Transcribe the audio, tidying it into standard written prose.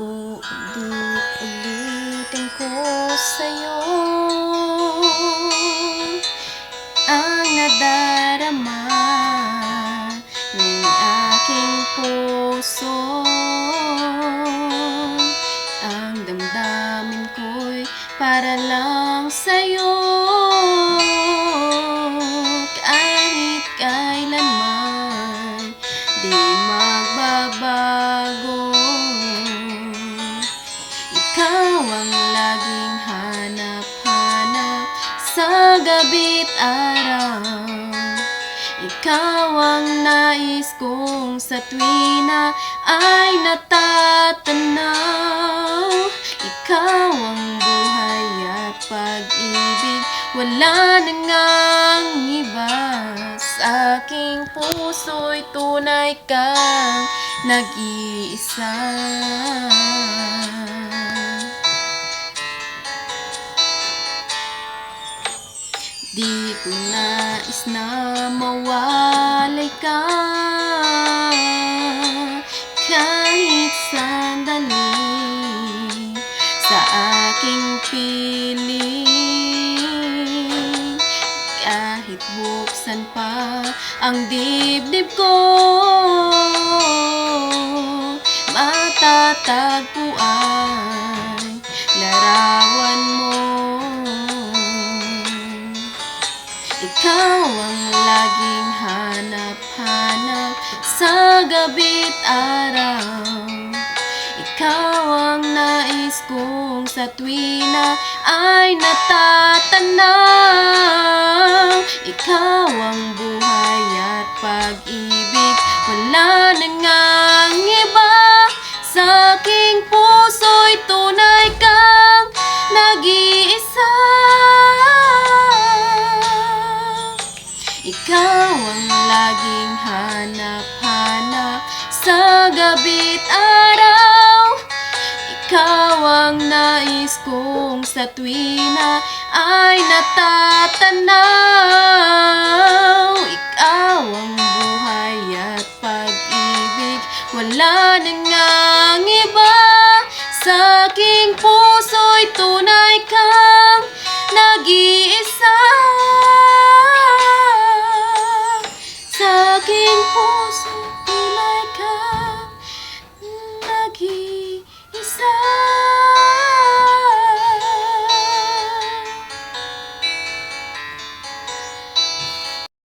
Ulit-ulitin ko sa'yo ang nadarama ng aking puso. Ang damdamin ko'y para lang sa'yo, kahit kailanman di magbabago. Ikaw ang laging hanap-hanap sa gabi't araw. Ikaw ang nais kong sa tuwina ay natatanaw. Ikaw ang buhay at pag-ibig, wala na ngang iba. Sa aking puso'y tunay kang nag-iisa. Di ko nais na mawalay ka kahit sandali sa aking piling. Kahit buksan pa ang dibdib ko, matatagpuan larawan mo. Ikaw ang laging hanap-hanap sa gabi't araw. Ikaw ang nais kong sa tuwina ay natatanaw. Ikaw ang buhay at pag-ibig, wala na ngang iba. Sa aking puso'y tunay kang nag-iisa. Ikaw ang laging hanap-hanap sa gabi't araw. Ikaw ang nais kong sa tuwina ay natatanaw. Ikaw ang buhay at pag-ibig, wala na ngang iba. Sa aking puso'y tunay kang nag-iisa. Sa aking puso, tunay ka.